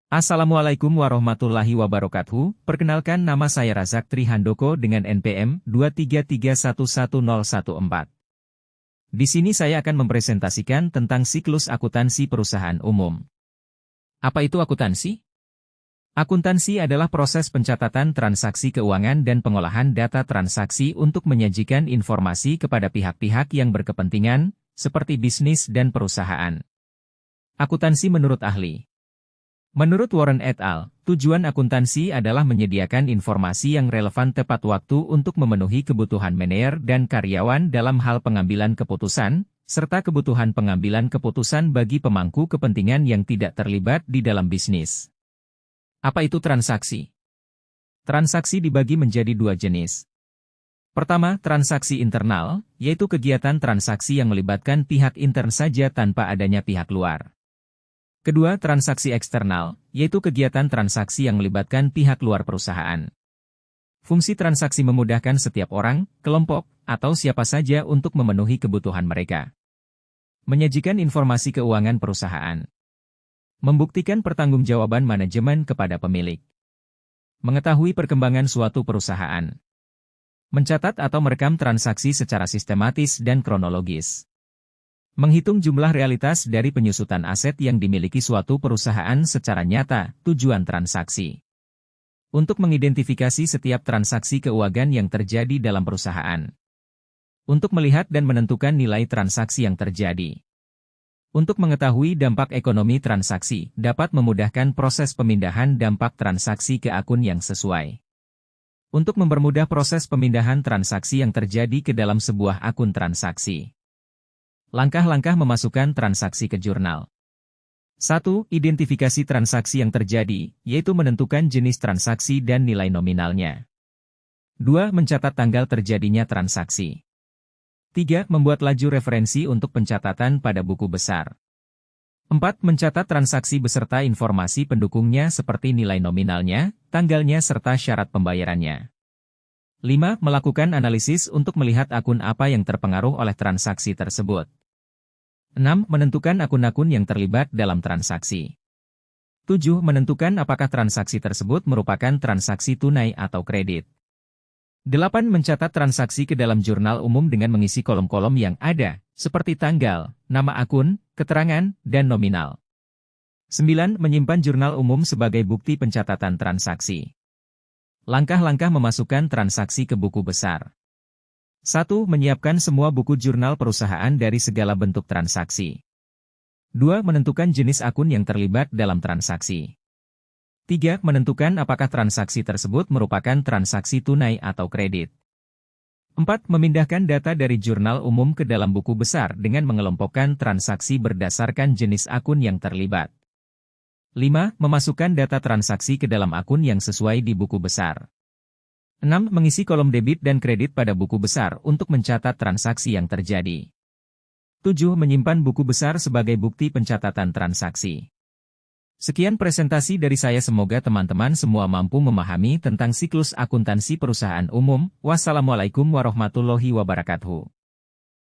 Assalamualaikum warahmatullahi wabarakatuh. Perkenalkan, nama saya Razak Trihandoko dengan NPM 233111014. Di sini saya akan mempresentasikan tentang siklus akuntansi perusahaan umum. Apa itu akuntansi? Akuntansi adalah proses pencatatan transaksi keuangan dan pengolahan data transaksi untuk menyajikan informasi kepada pihak-pihak yang berkepentingan, seperti bisnis dan perusahaan. Akuntansi menurut ahli. Menurut Warren et al., tujuan akuntansi adalah menyediakan informasi yang relevan tepat waktu untuk memenuhi kebutuhan manajer dan karyawan dalam hal pengambilan keputusan, serta kebutuhan pengambilan keputusan bagi pemangku kepentingan yang tidak terlibat di dalam bisnis. Apa itu transaksi? Transaksi dibagi menjadi dua jenis. Pertama, transaksi internal, yaitu kegiatan transaksi yang melibatkan pihak intern saja tanpa adanya pihak luar. Kedua, transaksi eksternal, yaitu kegiatan transaksi yang melibatkan pihak luar perusahaan. Fungsi transaksi memudahkan setiap orang, kelompok, atau siapa saja untuk memenuhi kebutuhan mereka. Menyajikan informasi keuangan perusahaan. Membuktikan pertanggungjawaban manajemen kepada pemilik. Mengetahui perkembangan suatu perusahaan. Mencatat atau merekam transaksi secara sistematis dan kronologis. Menghitung jumlah realitas dari penyusutan aset yang dimiliki suatu perusahaan secara nyata, tujuan transaksi. Untuk mengidentifikasi setiap transaksi keuangan yang terjadi dalam perusahaan. Untuk melihat dan menentukan nilai transaksi yang terjadi. Untuk mengetahui dampak ekonomi transaksi, dapat memudahkan proses pemindahan dampak transaksi ke akun yang sesuai. Untuk mempermudah proses pemindahan transaksi yang terjadi ke dalam sebuah akun transaksi. Langkah-langkah memasukkan transaksi ke jurnal. 1. Identifikasi transaksi yang terjadi, yaitu menentukan jenis transaksi dan nilai nominalnya. 2. Mencatat tanggal terjadinya transaksi. 3. Membuat laju referensi untuk pencatatan pada buku besar. 4. Mencatat transaksi beserta informasi pendukungnya seperti nilai nominalnya, tanggalnya serta syarat pembayarannya. 5. Melakukan analisis untuk melihat akun apa yang terpengaruh oleh transaksi tersebut. 6. Menentukan akun-akun yang terlibat dalam transaksi. 7. Menentukan apakah transaksi tersebut merupakan transaksi tunai atau kredit. 8. Mencatat transaksi ke dalam jurnal umum dengan mengisi kolom-kolom yang ada, seperti tanggal, nama akun, keterangan, dan nominal. 9. Menyimpan jurnal umum sebagai bukti pencatatan transaksi. Langkah-langkah memasukkan transaksi ke buku besar. 1. Menyiapkan semua buku jurnal perusahaan dari segala bentuk transaksi. 2. Menentukan jenis akun yang terlibat dalam transaksi. 3. Menentukan apakah transaksi tersebut merupakan transaksi tunai atau kredit. 4. Memindahkan data dari jurnal umum ke dalam buku besar dengan mengelompokkan transaksi berdasarkan jenis akun yang terlibat. 5. Memasukkan data transaksi ke dalam akun yang sesuai di buku besar. 6. Mengisi kolom debit dan kredit pada buku besar untuk mencatat transaksi yang terjadi. 7. Menyimpan buku besar sebagai bukti pencatatan transaksi. Sekian presentasi dari saya, semoga teman-teman semua mampu memahami tentang siklus akuntansi perusahaan umum. Wassalamualaikum warahmatullahi wabarakatuh.